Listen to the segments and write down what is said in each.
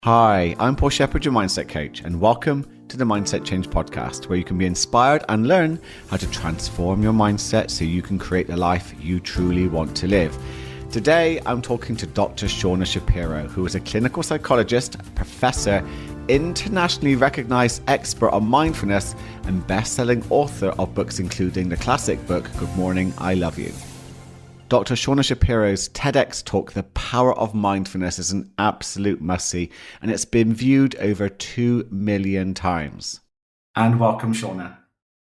Hi, I'm Paul Shepherd, your mindset coach, and welcome to the Mindset Change podcast, where you can be inspired and learn how to transform your mindset so you can create the life you truly want to live. Today, I'm talking to Dr. Shauna Shapiro, who is a clinical psychologist, professor, internationally recognized expert on mindfulness, and best-selling author of books including the classic book, Good Morning, I Love You. Dr. Shauna Shapiro's TEDx talk, The Power of Mindfulness, is an absolute must-see, and it's been viewed over 2 million times. And welcome, Shauna.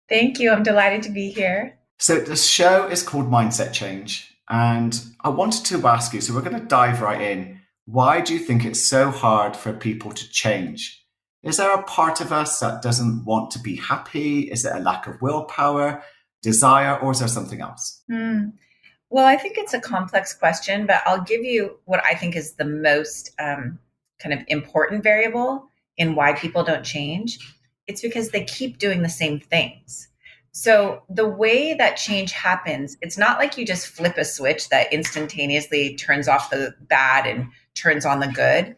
Thank you. I'm delighted to be here. So the show is called Mindset Change, and I wanted to ask you, so we're going to dive right in. Why do you think it's so hard for people to change? Is there a part of us that doesn't want to be happy? Is it a lack of willpower, desire, or is there something else? Well, I think it's a complex question, but I'll give you what I think is the most kind of important variable in why people don't change. It's because they keep doing the same things. So the way that change happens, it's not like you just flip a switch that instantaneously turns off the bad and turns on the good.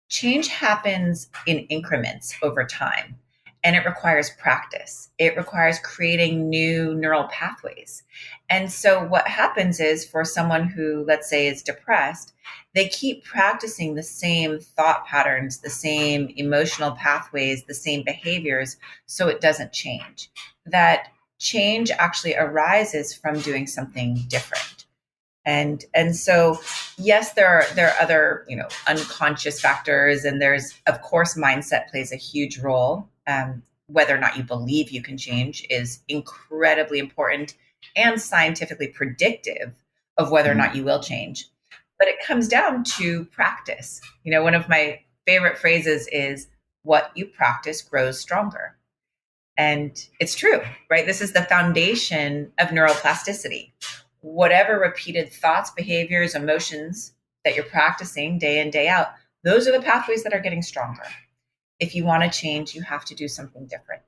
Change happens in increments over time, and it requires practice. It requires creating new neural pathways. And so what happens is, for someone who, let's say, is depressed, they keep practicing the same thought patterns, the same emotional pathways, the same behaviors, so it doesn't change. That change actually arises from doing something different. And so, yes, there are other, unconscious factors, and there's, of course, mindset plays a huge role. Whether or not you believe you can change is incredibly important and scientifically predictive of whether or not you will change. But it comes down to practice. One of my favorite phrases is, what you practice grows stronger. And it's true, right? This is the foundation of neuroplasticity. Whatever repeated thoughts, behaviors, emotions that you're practicing day in, day out, those are the pathways that are getting stronger. If you want to change, you have to do something different.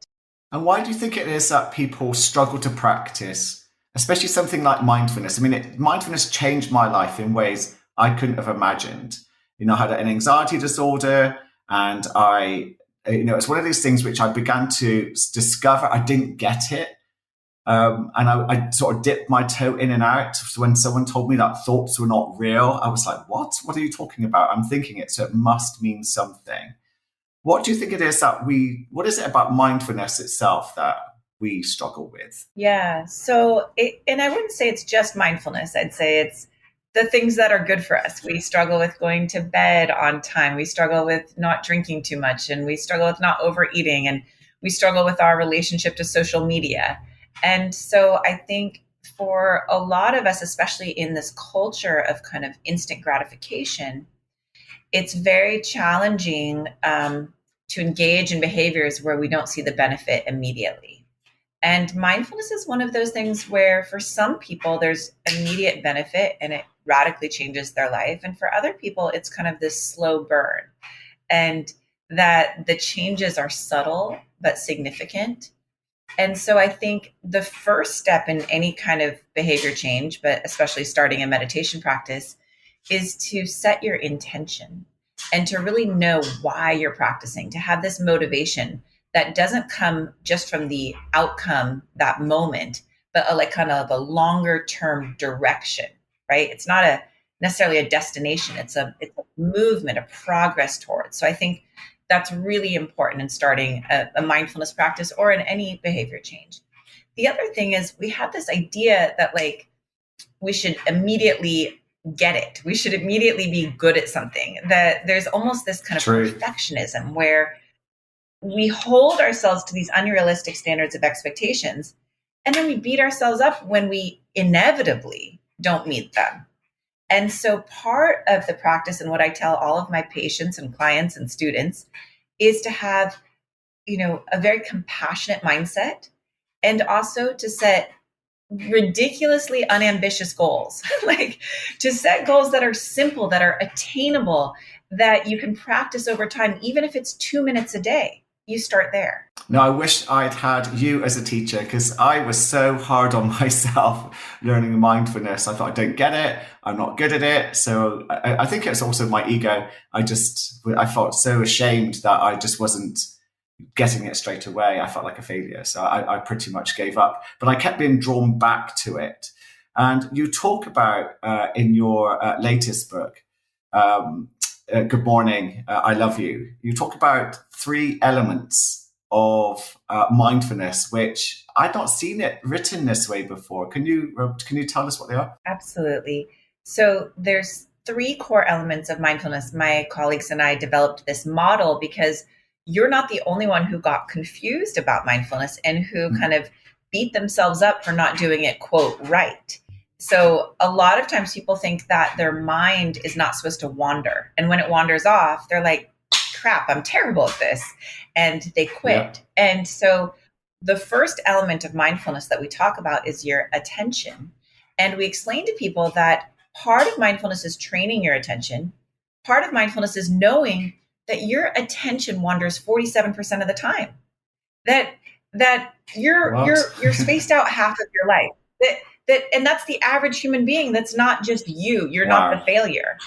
And why do you think it is that people struggle to practice, especially something like mindfulness? I mean, mindfulness changed my life in ways I couldn't have imagined. I had an anxiety disorder, and it's one of these things which I began to discover I didn't get it. And I sort of dipped my toe in and out. So when someone told me that thoughts were not real, I was like, what? What are you talking about? I'm thinking it, so it must mean something. What do you think it is what is it about mindfulness itself that we struggle with? Yeah. So, and I wouldn't say it's just mindfulness. I'd say it's the things that are good for us. We struggle with going to bed on time. We struggle with not drinking too much, and we struggle with not overeating, and we struggle with our relationship to social media. And so I think for a lot of us, especially in this culture of kind of instant gratification, it's very challenging to engage in behaviors where we don't see the benefit immediately. And mindfulness is one of those things where for some people, there's immediate benefit and it radically changes their life. And for other people, it's kind of this slow burn, and that the changes are subtle but significant. And so I think the first step in any kind of behavior change, but especially starting a meditation practice, is to set your intention and to really know why you're practicing, to have this motivation that doesn't come just from the outcome that moment, but like kind of a longer term direction, right? It's not necessarily a destination. It's a movement, a progress towards. So I think that's really important in starting a mindfulness practice or in any behavior change. The other thing is, we have this idea that we should immediately get it. We should immediately be good at something. That there's almost this kind of perfectionism where we hold ourselves to these unrealistic standards of expectations, and then we beat ourselves up when we inevitably don't meet them. And so part of the practice, and what I tell all of my patients and clients and students, is to have, a very compassionate mindset, and also to set ridiculously unambitious goals, like to set goals that are simple, that are attainable, that you can practice over time, even if it's 2 minutes a day. you start there. No, I wish I'd had you as a teacher because I was so hard on myself learning mindfulness. I thought I don't get it. I'm not good at it. So I think it's also my ego. I felt so ashamed that I just wasn't getting it straight away. I felt like a failure. So I pretty much gave up, but I kept being drawn back to it. And you talk about in your latest book, Good Morning, I Love You. You talk about 3 elements of mindfulness, which I'd not seen it written this way before. Can you tell us what they are? Absolutely. So there's 3 core elements of mindfulness. My colleagues and I developed this model because you're not the only one who got confused about mindfulness and who kind of beat themselves up for not doing it, quote, right. So a lot of times people think that their mind is not supposed to wander. And when it wanders off, they're like, crap, I'm terrible at this. And they quit. Yeah. And so the first element of mindfulness that we talk about is your attention. And we explain to people that part of mindfulness is training your attention. Part of mindfulness is knowing that your attention wanders 47% of the time. That you're spaced out half of your life. And that's the average human being. That's not just you. You're not the failure.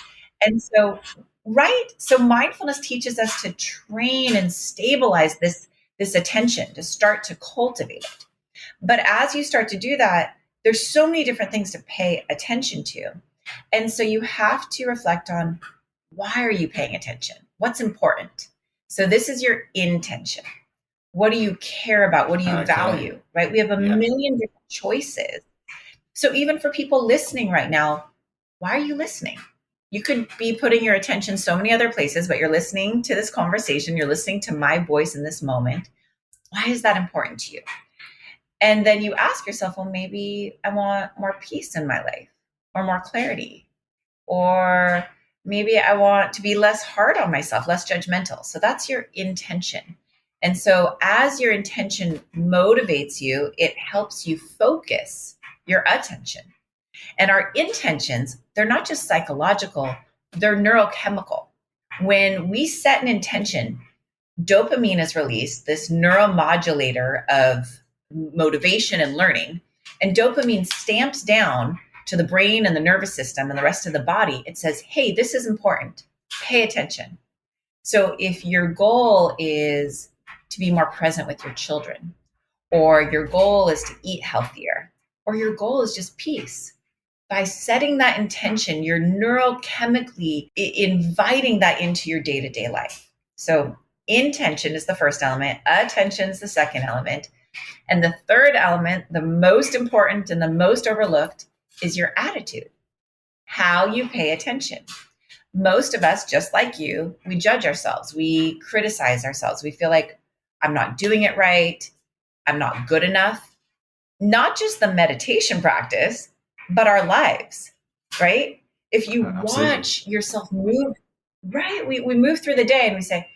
And so, right. So mindfulness teaches us to train and stabilize this attention, to start to cultivate it. But as you start to do that, there's so many different things to pay attention to. And so you have to reflect on, why are you paying attention? What's important? So this is your intention. What do you care about? What do you value? Right? We have a million different choices. So even for people listening right now, why are you listening? You could be putting your attention so many other places, but you're listening to this conversation. You're listening to my voice in this moment. Why is that important to you? And then you ask yourself, well, maybe I want more peace in my life, or more clarity, or maybe I want to be less hard on myself, less judgmental. So that's your intention. And so as your intention motivates you, it helps you focus your attention. And our intentions, they're not just psychological, they're neurochemical. When we set an intention, dopamine is released, this neuromodulator of motivation and learning, and dopamine stamps down to the brain and the nervous system and the rest of the body. It says, hey, this is important. Pay attention. So if your goal is to be more present with your children, or your goal is to eat healthier, or your goal is just peace, by setting that intention, you're neurochemically inviting that into your day-to-day life. So intention is the first element, attention is the second element. And the third element, the most important and the most overlooked, is your attitude, how you pay attention. Most of us, just like you, we judge ourselves. We criticize ourselves. We feel like, I'm not doing it right. I'm not good enough. Not just the meditation practice, but our lives, right? If you watch yourself move, right? We move through the day and we say,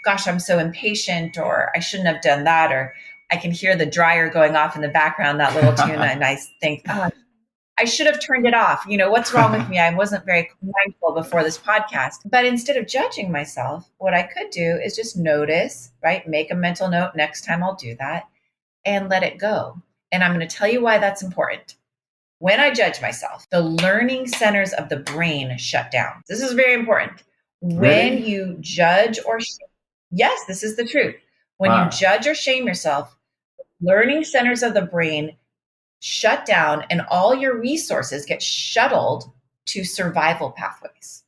gosh, I'm so impatient, or I shouldn't have done that, or I can hear the dryer going off in the background, that little tune, and I think, oh, I should have turned it off. You know, what's wrong with me? I wasn't very mindful before this podcast. But instead of judging myself, what I could do is just notice, right? Make a mental note, next time I'll do that, and let it go. And I'm going to tell you why that's important. When I judge myself, the learning centers of the brain shut down. This is very important. When you judge or shame, yes, this is the truth. When you judge or shame yourself, learning centers of the brain shut down and all your resources get shuttled to survival pathways.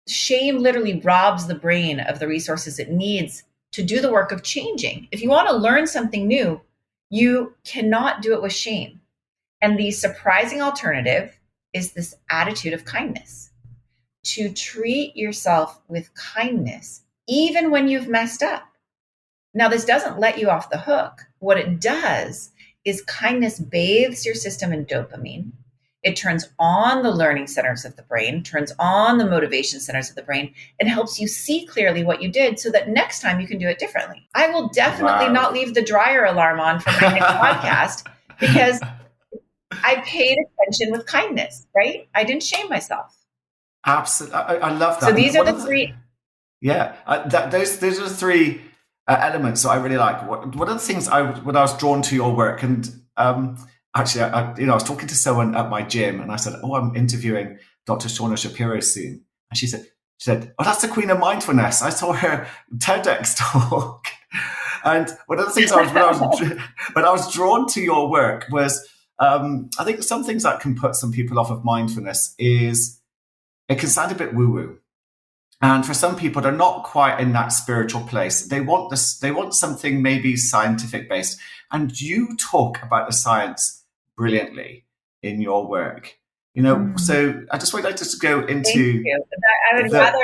Shame literally robs the brain of the resources it needs to do the work of changing. If you want to learn something new, you cannot do it with shame. And the surprising alternative is this attitude of kindness. To treat yourself with kindness, even when you've messed up. Now, this doesn't let you off the hook. What it does is kindness bathes your system in dopamine. It turns on the learning centers of the brain, turns on the motivation centers of the brain, and helps you see clearly what you did so that next time you can do it differently. I will definitely not leave the dryer alarm on for my next podcast because I paid attention with kindness, right? I didn't shame myself. Absolutely. I love that. So these are the three. Yeah, those are the three elements that I really like. One of the things when I was drawn to your work, and actually, I was talking to someone at my gym, and I said, "Oh, I'm interviewing Dr. Shauna Shapiro soon," and she said, "Oh, that's the Queen of Mindfulness. I saw her TEDx talk." And one of the things when I was drawn to your work was, I think some things that can put some people off of mindfulness is it can sound a bit woo woo. And for some people, they're not quite in that spiritual place. They want this. They want something maybe scientific based. And you talk about the science brilliantly in your work. So I just would like to go Thank into you. I would the rather,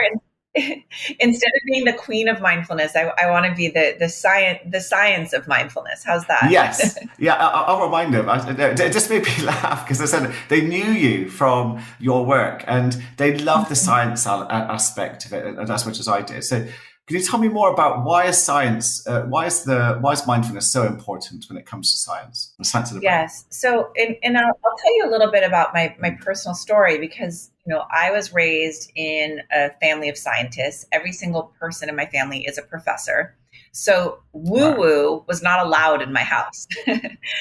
instead of being the queen of mindfulness, I want to be the science of mindfulness. How's that? yes, yeah. I'll remind them. It just made me laugh because I said they knew you from your work and they loved the science aspect of it as much as I did. So, can you tell me more about why is science? Why is mindfulness so important when it comes to science? The science of the brain. Yes. So, and I'll tell you a little bit about my personal story because, I was raised in a family of scientists. Every single person in my family is a professor. So woo Wow. woo was not allowed in my house.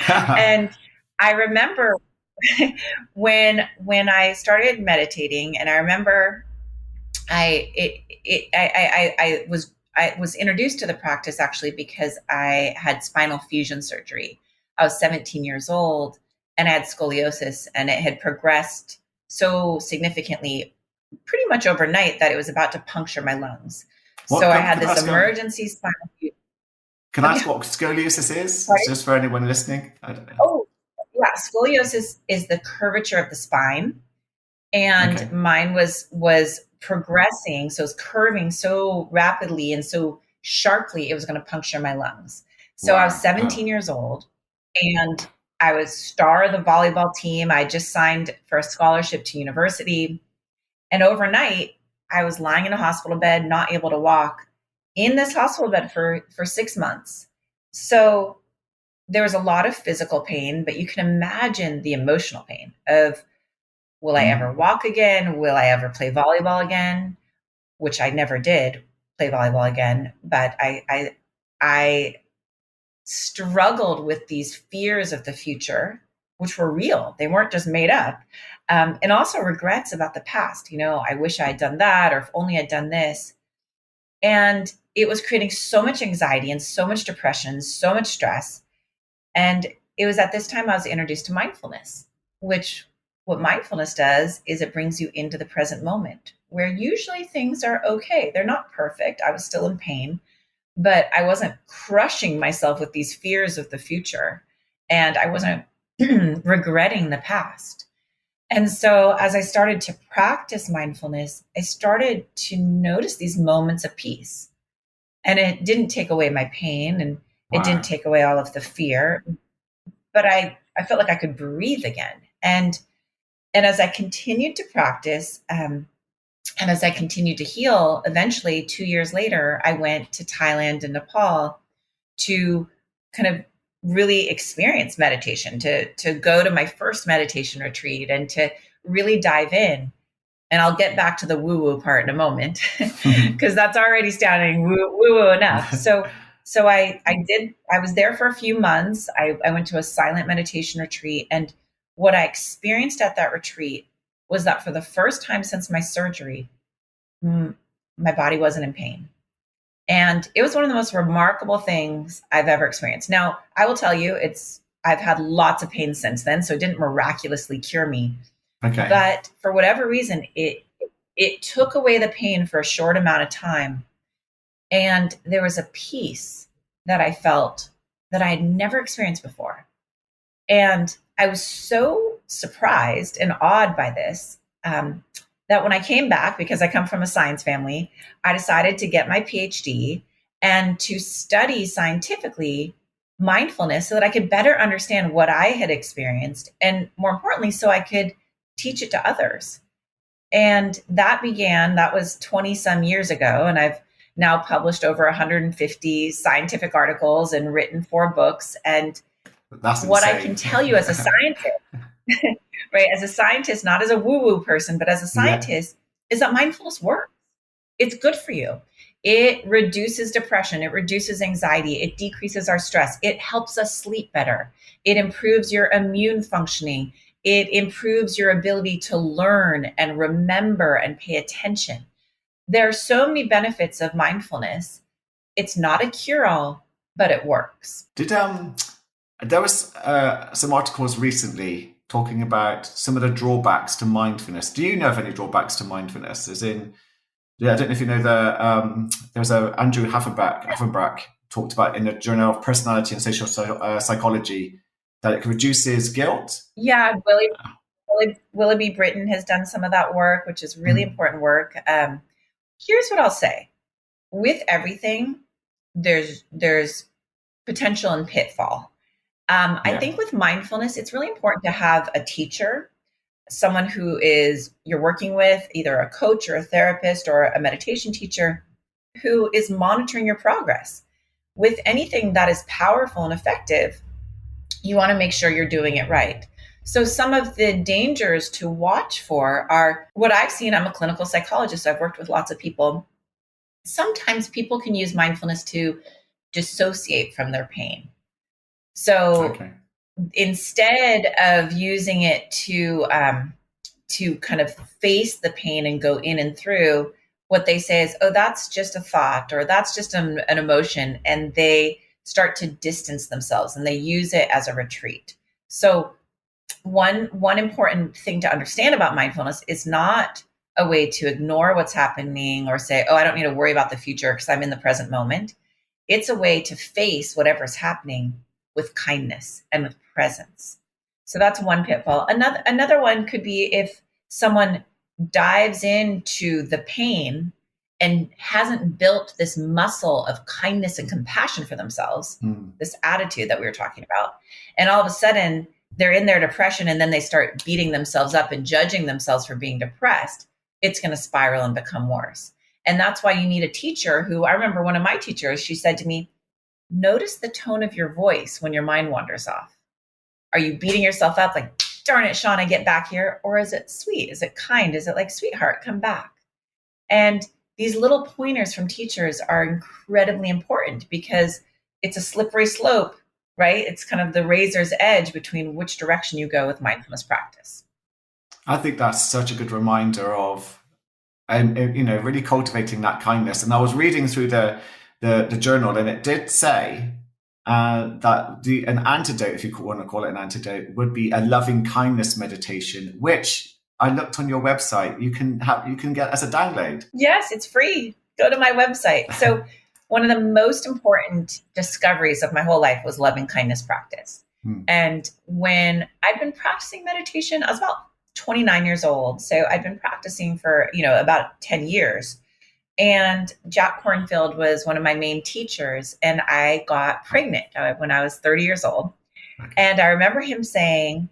And I remember when I started meditating, and I remember I was introduced to the practice actually because I had spinal fusion surgery. I was 17 years old and I had scoliosis, and it had progressed so significantly pretty much overnight that it was about to puncture my lungs. What So I had can I this ask? emergency spinal fusion. Can Oh, I ask yeah. what scoliosis is? Sorry. Just for anyone listening, I don't know. Oh, yeah. Scoliosis is the curvature of the spine, and Okay. mine was progressing, so it was curving so rapidly and so sharply it was going to puncture my lungs. So I was Wow. 17 years old, and I was star of the volleyball team. I just signed for a scholarship to university, and overnight I was lying in a hospital bed, not able to walk, in this hospital bed for 6 months. So there was a lot of physical pain, but you can imagine the emotional pain of, will I ever Mm. walk again? Will I ever play volleyball again? Which I never did play volleyball again, but I struggled with these fears of the future, which were real. They weren't just made up. And also regrets about the past. I wish I had done that, or if only I'd done this. And it was creating so much anxiety and so much depression, so much stress. And it was at this time I was introduced to mindfulness, which, what mindfulness does is it brings you into the present moment where usually things are okay. They're not perfect. I was still in pain, but I wasn't crushing myself with these fears of the future. And I wasn't regretting the past. And so as I started to practice mindfulness, I started to notice these moments of peace. And it didn't take away my pain, and it didn't Wow. take away all of the fear, but I felt like I could breathe again. And as I continued to practice, and as I continued to heal, eventually 2 years later, I went to Thailand and Nepal to kind of really experience meditation, to go to my first meditation retreat and to really dive in. And I'll get back to the woo woo part in a moment because that's already sounding woo woo enough. So I was there for a few months. I went to a silent meditation retreat. And what I experienced at that retreat was that for the first time since my surgery, my body wasn't in pain. And it was one of the most remarkable things I've ever experienced. Now, I will tell you, I've had lots of pain since then, so it didn't miraculously cure me. Okay. But for whatever reason, it took away the pain for a short amount of time. And there was a peace that I felt that I had never experienced before. And I was so surprised and awed by this, that when I came back, because I come from a science family, I decided to get my PhD and to study scientifically mindfulness so that I could better understand what I had experienced. And more importantly, so I could teach it to others. And that was 20 some years ago. And I've now published over 150 scientific articles and written 4 books. And That's what I can insane. tell you as a scientist, right, as a scientist, not as a woo woo person, but as a Yeah. scientist, is that mindfulness works. It's good for you. It reduces depression. It reduces anxiety. It decreases our stress. It helps us sleep better. It improves your immune functioning. It improves your ability to learn and remember and pay attention. There are so many benefits of mindfulness. It's not a cure-all, but it works. There was some articles recently talking about some of the drawbacks to mindfulness. Do you know of any drawbacks to mindfulness? As in, I don't know if you know there's a Andrew Haffenbach talked about in the Journal of Personality and Social Psychology that it reduces guilt. Yeah, Willoughby Britton has done some of that work, which is really important work. Here's what I'll say. With everything, there's potential and pitfall. I think with mindfulness, it's really important to have a teacher, someone who is you're working with, either a coach or a therapist or a meditation teacher, who is monitoring your progress. With anything that is powerful and effective, you want to make sure you're doing it right. So some of the dangers to watch for are what I've seen. I'm a clinical psychologist, so I've worked with lots of people. Sometimes people can use mindfulness to dissociate from their pain. So instead of using it to kind of face the pain and go in and through, what they say is, oh, that's just a thought, or that's just an emotion. And they start to distance themselves and they use it as a retreat. So one important thing to understand about mindfulness is not a way to ignore what's happening or say, oh, I don't need to worry about the future because I'm in the present moment. It's a way to face whatever's happening with kindness and with presence. So that's one pitfall. Another one could be if someone dives into the pain and hasn't built this muscle of kindness and compassion for themselves, this attitude that we were talking about, and all of a sudden they're in their depression and then they start beating themselves up and judging themselves for being depressed, it's going to spiral and become worse. And that's why you need a teacher who, I remember one of my teachers, she said to me, notice the tone of your voice when your mind wanders off. Are you beating yourself up like, darn it, Shauna, get back here? Or is it sweet? Is it kind? Is it like, sweetheart, come back? And these little pointers from teachers are incredibly important because it's a slippery slope, right? It's kind of the razor's edge between which direction you go with mindfulness practice. I think that's such a good reminder of, really cultivating that kindness. And I was reading through the journal, and it did say that an antidote, if you want to call it an antidote, would be a loving kindness meditation, which I looked on your website. You can get as a download. Yes, it's free. Go to my website. So one of the most important discoveries of my whole life was loving kindness practice. And when I'd been practicing meditation, I was about 29 years old. So I'd been practicing for, about 10 years. And Jack Kornfield was one of my main teachers. And I got pregnant when I was 30 years old. Okay. And I remember him saying,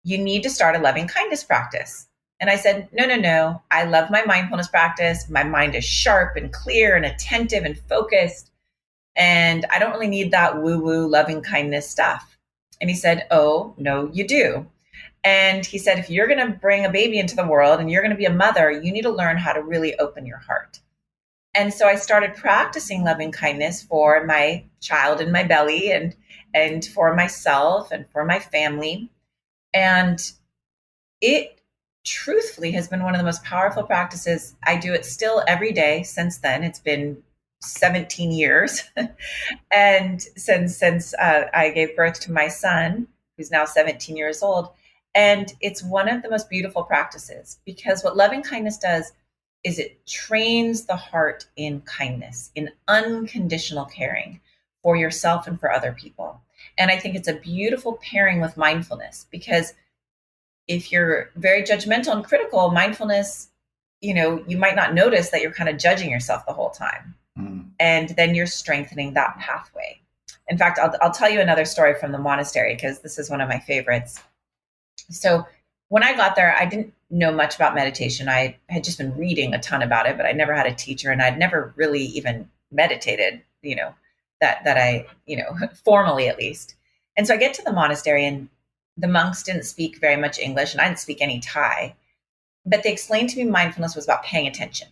you need to start a loving kindness practice. And I said, no. I love my mindfulness practice. My mind is sharp and clear and attentive and focused. And I don't really need that woo-woo loving kindness stuff. And he said, oh, no, you do. And he said, if you're going to bring a baby into the world and you're going to be a mother, you need to learn how to really open your heart. And so I started practicing loving kindness for my child in my belly and for myself and for my family. And it truthfully has been one of the most powerful practices. I do it still every day since then. It's been 17 years. And since I gave birth to my son, who's now 17 years old. And it's one of the most beautiful practices because what loving kindness does is it trains the heart in kindness, in unconditional caring for yourself and for other people. And I think it's a beautiful pairing with mindfulness because if you're very judgmental and critical, mindfulness, you might not notice that you're kind of judging yourself the whole time. And then you're strengthening that pathway. In fact, I'll tell you another story from the monastery because this is one of my favorites. So when I got there, I didn't know much about meditation. I had just been reading a ton about it, but I never had a teacher and I'd never really even meditated, that I, formally at least. And so I get to the monastery and the monks didn't speak very much English and I didn't speak any Thai, but they explained to me mindfulness was about paying attention.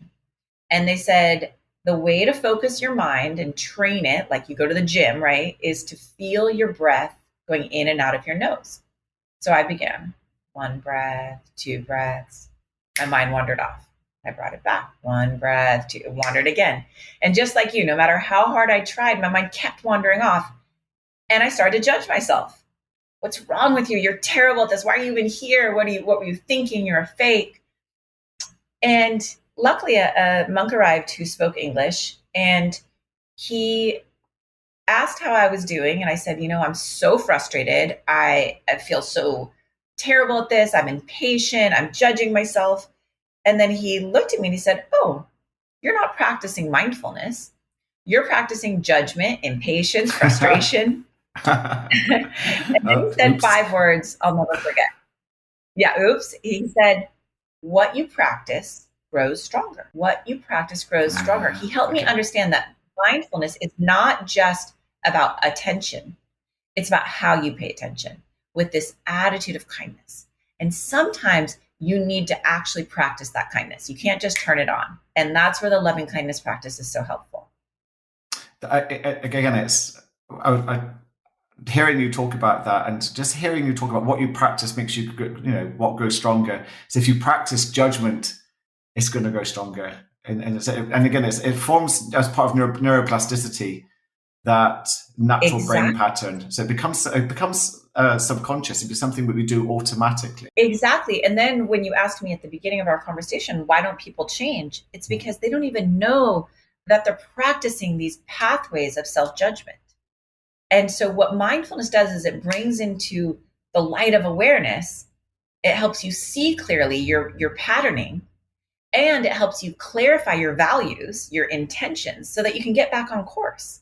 And they said the way to focus your mind and train it, like you go to the gym, right, is to feel your breath going in and out of your nose. So I began 1 breath, 2 breaths. My mind wandered off. I brought it back. 1 breath, 2, it wandered again. And just like you, no matter how hard I tried, my mind kept wandering off. And I started to judge myself. What's wrong with you? You're terrible at this. Why are you even here? What were you thinking? You're a fake. And luckily, a monk arrived who spoke English, and he asked how I was doing. And I said, I'm so frustrated. I feel so terrible at this. I'm impatient. I'm judging myself. And then he looked at me and he said, oh, you're not practicing mindfulness. You're practicing judgment, impatience, frustration. And then he said 5 words I'll never forget. Yeah, oops. He said, what you practice grows stronger. What you practice grows stronger. He helped me understand that mindfulness is not just about attention. It's about how you pay attention with this attitude of kindness. And sometimes you need to actually practice that kindness. You can't just turn it on. And that's where the loving kindness practice is so helpful. Again, it's hearing you talk about that, and just hearing you talk about what you practice makes you, what grows stronger. So if you practice judgment, it's going to grow stronger. And again, it forms as part of neuroplasticity, that natural brain pattern. So it becomes subconscious. It becomes something that we do automatically. Exactly. And then when you asked me at the beginning of our conversation, why don't people change? It's because they don't even know that they're practicing these pathways of self-judgment. And so what mindfulness does is it brings into the light of awareness. It helps you see clearly your patterning, and it helps you clarify your values, your intentions, so that you can get back on course.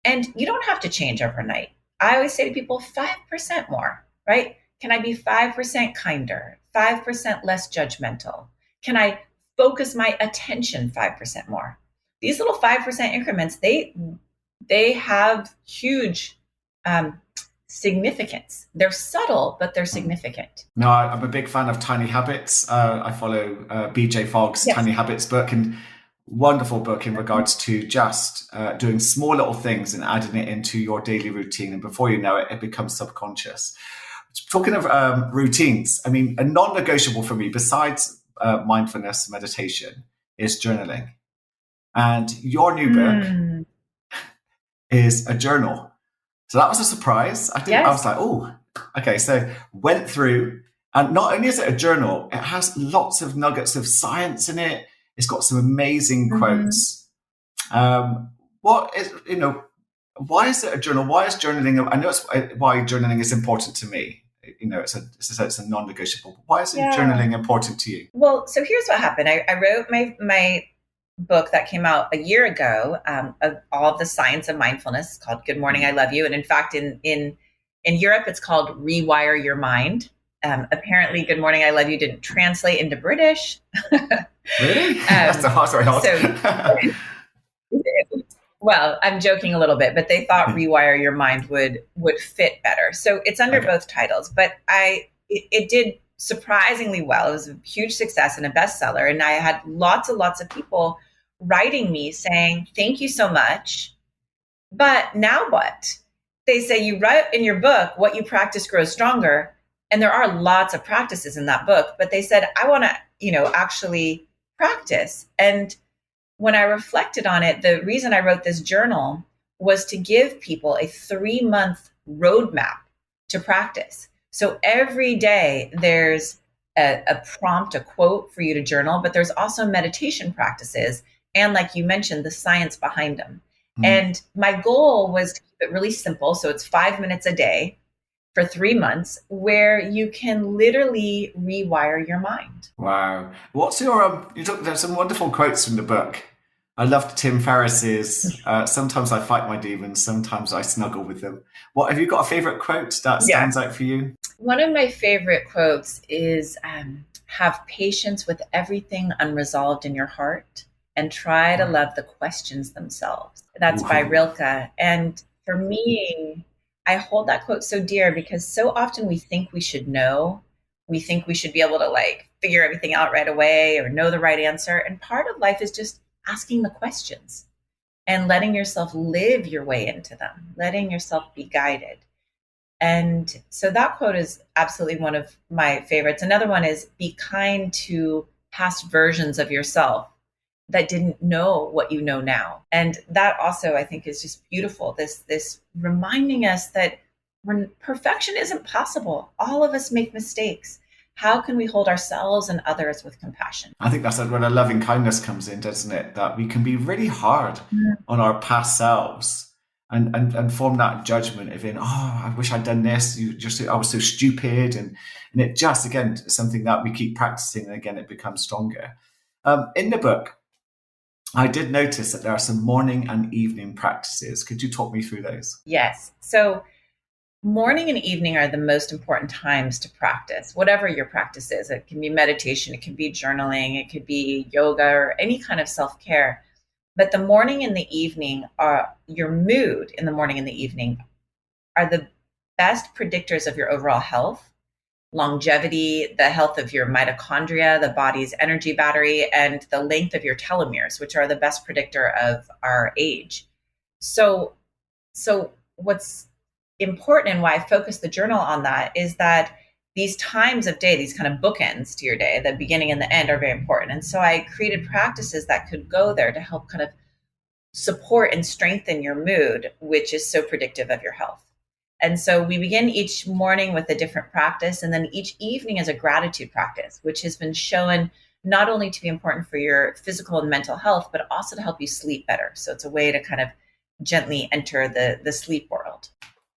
And you don't have to change overnight. I always say to people, 5% more, right? Can I be 5% kinder, 5% less judgmental? Can I focus my attention 5% more? These little 5% increments, they have huge significance. They're subtle, but they're significant. No, I'm a big fan of Tiny Habits. I follow BJ Fogg's Tiny Habits book, and wonderful book in regards to just doing small little things and adding it into your daily routine. And before you know it, it becomes subconscious. Talking of routines, I mean, a non-negotiable for me, besides mindfulness meditation, is journaling. And your new book is a journal. So that was a surprise. I was like, oh, okay. So went through, and not only is it a journal, it has lots of nuggets of science in it. It's got some amazing quotes. What is, why is it a journal? Why is journaling? I know it's why journaling is important to me. It's a non-negotiable. Why is journaling important to you? Well, so here's what happened. I wrote my book that came out a year ago of all of the science of mindfulness, called Good Morning, I Love You. And in fact, in Europe, it's called Rewire Your Mind. Apparently, Good Morning, I Love You didn't translate into British. Really? That's very hard. Well, I'm joking a little bit, but they thought Rewire Your Mind would fit better. So it's under both titles, but it did surprisingly well. It was a huge success and a bestseller. And I had lots and lots of people writing me saying, thank you so much. But now what? They say, you write in your book, what you practice grows stronger. And there are lots of practices in that book, but they said, I want to, actually practice. And when I reflected on it, the reason I wrote this journal was to give people a 3-month roadmap to practice. So every day there's a prompt, a quote for you to journal, but there's also meditation practices. And like you mentioned, the science behind them. And my goal was to keep it really simple. So it's 5 minutes a day for 3 months, where you can literally rewire your mind. Wow. What's your, there's some wonderful quotes from the book. I loved Tim Ferriss's, sometimes I fight my demons, sometimes I snuggle with them. What, have you got a favorite quote that stands out for you? One of my favorite quotes is, have patience with everything unresolved in your heart and try to love the questions themselves. That's by Rilke. And for me, I hold that quote so dear because so often we think we should know We think we should be able to like figure everything out right away or know the right answer. And part of life is just asking the questions and letting yourself live your way into them, letting yourself be guided. And so that quote is absolutely one of my favorites. Another one is be kind to past versions of yourself that didn't know what you know now. And that also, I think, is just beautiful. This reminding us that when perfection isn't possible, all of us make mistakes. How can we hold ourselves and others with compassion? I think that's where the loving kindness comes in, doesn't it? That we can be really hard on our past selves and form that judgment of in, oh, I wish I'd done this. I was so stupid. And it just, again, something that we keep practicing. And again, it becomes stronger. In the book, I did notice that there are some morning and evening practices. Could you talk me through those? Yes. So morning and evening are the most important times to practice, whatever your practice is. It can be meditation, it can be journaling, it could be yoga or any kind of self-care. But the morning and the evening are your mood in the morning and the evening are the best predictors of your overall health, longevity, the health of your mitochondria, the body's energy battery, and the length of your telomeres, which are the best predictor of our age. So what's important and why I focus the journal on that is that these times of day, these kind of bookends to your day, the beginning and the end, are very important. And so I created practices that could go there to help kind of support and strengthen your mood, which is so predictive of your health. And so we begin each morning with a different practice, and then each evening is a gratitude practice, which has been shown not only to be important for your physical and mental health, but also to help you sleep better. So it's a way to kind of gently enter the sleep world.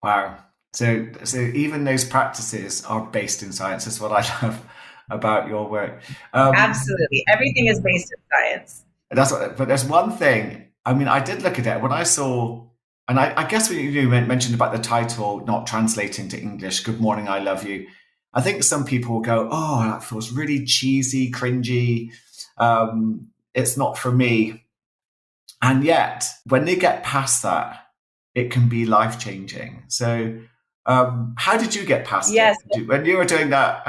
Wow. So even those practices are based in science. That's what I love about your work. Absolutely. Everything is based in science. But there's one thing. I mean, I did look at it when I saw, and I guess when you mentioned about the title not translating to English, Good Morning, I Love You. I think some people will go, oh, that feels really cheesy, cringy. It's not for me. And yet, when they get past that, it can be life-changing. So how did you get past it? When you were doing that,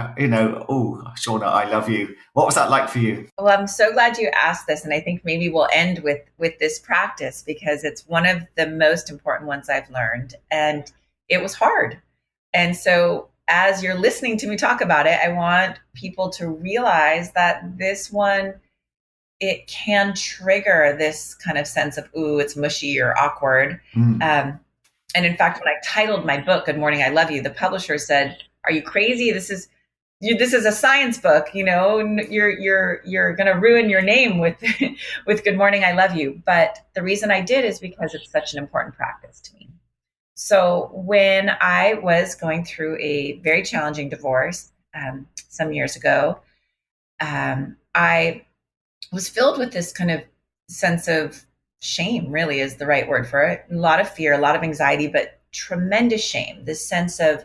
oh, Shauna, I love you. What was that like for you? Well, I'm so glad you asked this. And I think maybe we'll end with this practice because it's one of the most important ones I've learned. And it was hard. And so as you're listening to me talk about it, I want people to realize that this one, it can trigger this kind of sense of, ooh, it's mushy or awkward. And in fact, when I titled my book, Good Morning, I Love You, the publisher said, are you crazy? This is a science book. You're going to ruin your name with Good Morning, I Love You. But the reason I did is because it's such an important practice to me. So when I was going through a very challenging divorce some years ago, I was filled with this kind of sense of shame, really is the right word for it. A lot of fear, a lot of anxiety, but tremendous shame. This sense of,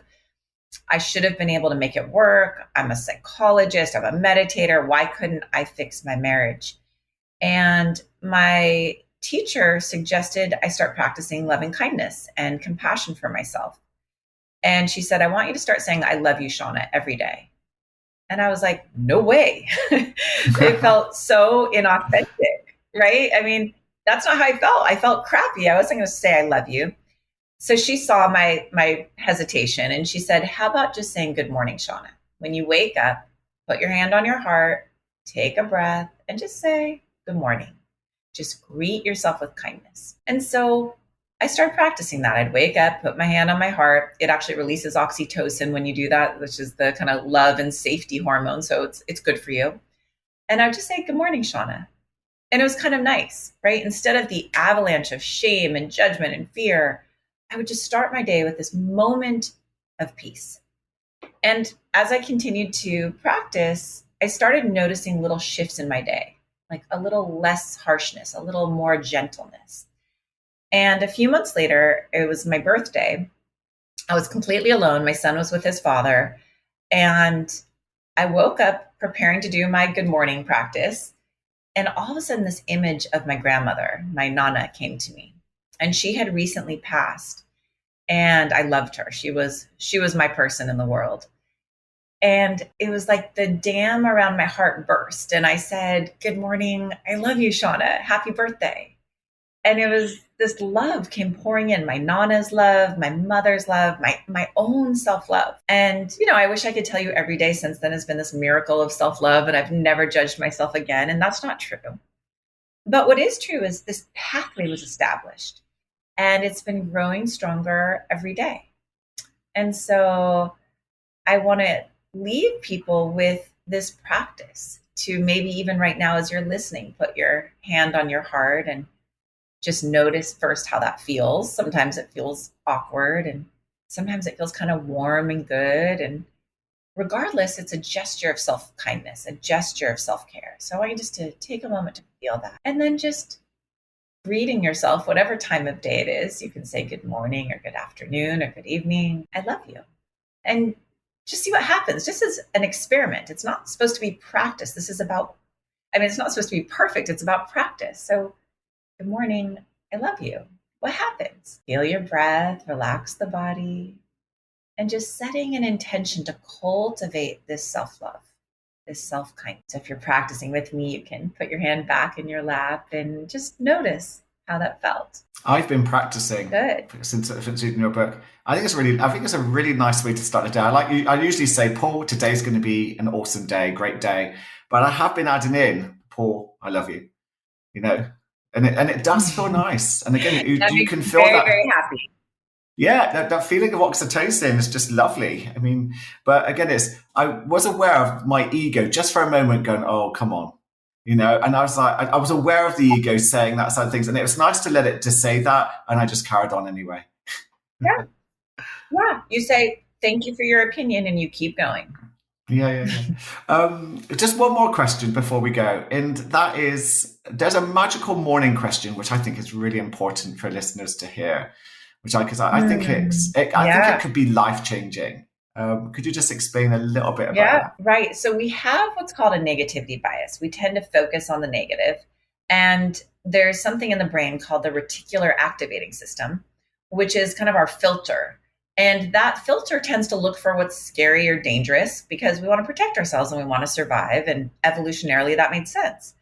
I should have been able to make it work. I'm a psychologist. I'm a meditator. Why couldn't I fix my marriage? And my teacher suggested I start practicing loving kindness and compassion for myself. And she said, I want you to start saying, I love you, Shauna, every day. And I was like, no way. It felt so inauthentic, right? I mean, that's not how I felt. I felt crappy. I wasn't going to say I love you. So she saw my hesitation and she said, how about just saying good morning, Shauna? When you wake up, put your hand on your heart, take a breath, and just say good morning. Just greet yourself with kindness. And so I started practicing that. I'd wake up, put my hand on my heart. It actually releases oxytocin when you do that, which is the kind of love and safety hormone. So it's good for you. And I would just say, good morning, Shauna. And it was kind of nice, right? Instead of the avalanche of shame and judgment and fear, I would just start my day with this moment of peace. And as I continued to practice, I started noticing little shifts in my day, like a little less harshness, a little more gentleness. And a few months later, it was my birthday. I was completely alone. My son was with his father. And I woke up preparing to do my good morning practice. And all of a sudden, this image of my grandmother, my Nana, came to me. And she had recently passed. And I loved her. She was my person in the world. And it was like the dam around my heart burst. And I said, "Good morning. I love you, Shauna. Happy birthday." And it was this love came pouring in, my Nana's love, my mother's love, my own self-love. And, I wish I could tell you every day since then has been this miracle of self-love and I've never judged myself again. And that's not true. But what is true is this pathway was established and it's been growing stronger every day. And so I want to leave people with this practice to maybe even right now as you're listening, put your hand on your heart and just notice first how that feels. Sometimes it feels awkward and sometimes it feels kind of warm and good. And regardless, it's a gesture of self-kindness, a gesture of self-care. So I want you just to take a moment to feel that. And then just greeting yourself, whatever time of day it is. You can say good morning or good afternoon or good evening. I love you. And just see what happens, just as an experiment. It's not supposed to be practice. This is about, it's not supposed to be perfect. It's about practice. So good morning. I love you. What happens? Feel your breath, relax the body, and just setting an intention to cultivate this self-love, this self-kindness. So if you're practicing with me, you can put your hand back in your lap and just notice how that felt. I've been practicing since reading your book. I think it's a really nice way to start the day. I usually say, Paul, today's going to be an awesome day, great day. But I have been adding in, Paul, I love you. And it does feel nice. And again, you can feel that. Very happy. Yeah, that feeling of oxytocin is just lovely. But again, I was aware of my ego just for a moment going, oh, come on. And I was like, I was aware of the ego saying that side of things. And it was nice to let it to say that. And I just carried on anyway. Yeah. You say, thank you for your opinion. And you keep going. Yeah. Just one more question before we go. And that is, there's a magical morning question, which I think is really important for listeners to hear, because I think it could be life-changing. Could you just explain a little bit about that? Right. So we have what's called a negativity bias. We tend to focus on the negative. And there's something in the brain called the reticular activating system, which is kind of our filter. And that filter tends to look for what's scary or dangerous because we want to protect ourselves and we want to survive. And evolutionarily, that made sense.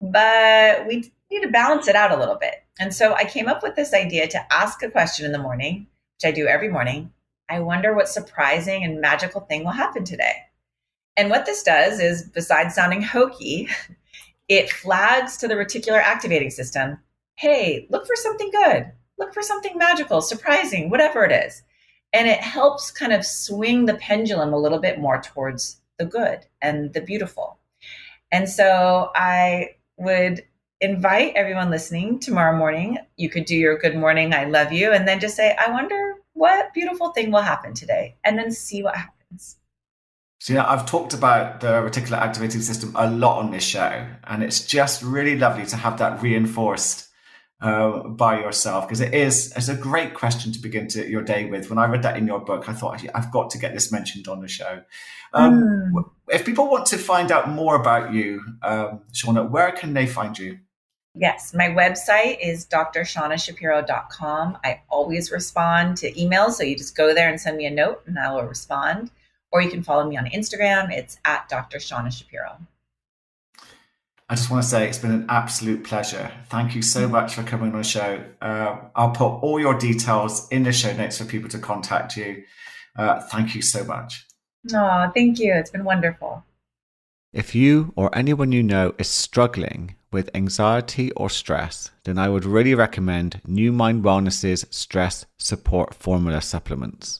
But we need to balance it out a little bit. And so I came up with this idea to ask a question in the morning, which I do every morning. I wonder what surprising and magical thing will happen today. And what this does is, besides sounding hokey, it flags to the reticular activating system, hey, look for something good, look for something magical, surprising, whatever it is. And it helps kind of swing the pendulum a little bit more towards the good and the beautiful. And so I would invite everyone listening tomorrow morning. You could do your good morning, I love you, and then just say, I wonder what beautiful thing will happen today, and then see what happens. So I've talked about the reticular activating system a lot on this show, and it's just really lovely to have that reinforced by yourself, because it's a great question to begin your day with. When I read that in your book, I thought, I've got to get this mentioned on the show. If people want to find out more about you, Shauna, where can they find you? Yes, my website is drshaunashapiro.com. I always respond to emails, so you just go there and send me a note and I will respond. Or you can follow me on Instagram. It's at Dr. Shauna Shapiro. I just want to say it's been an absolute pleasure. Thank you so much for coming on the show. I'll put all your details in the show notes for people to contact you. Thank you so much. Oh, thank you. It's been wonderful. If you or anyone you know is struggling with anxiety or stress, then I would really recommend New Mind Wellness's Stress Support Formula supplements.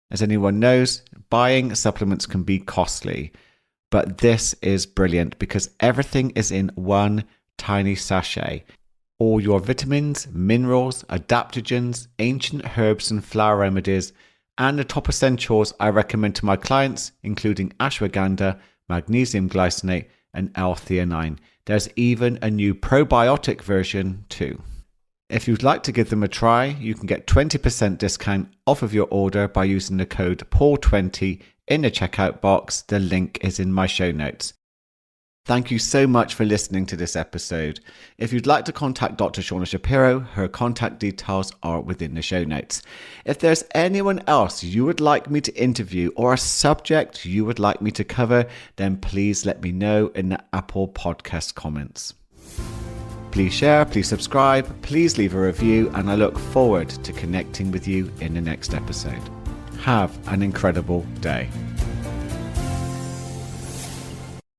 As anyone knows, buying supplements can be costly, but this is brilliant because everything is in one tiny sachet. All your vitamins, minerals, adaptogens, ancient herbs and flower remedies, and the top essentials I recommend to my clients, including ashwagandha, magnesium glycinate, and L-theanine. There's even a new probiotic version too. If you'd like to give them a try, you can get 20% discount off of your order by using the code PAUL20 in the checkout box. The link is in my show notes. Thank you so much for listening to this episode. If you'd like to contact Dr. Shauna Shapiro, her contact details are within the show notes. If there's anyone else you would like me to interview or a subject you would like me to cover, then please let me know in the Apple Podcast comments. Please share, please subscribe, please leave a review, and I look forward to connecting with you in the next episode. Have an incredible day.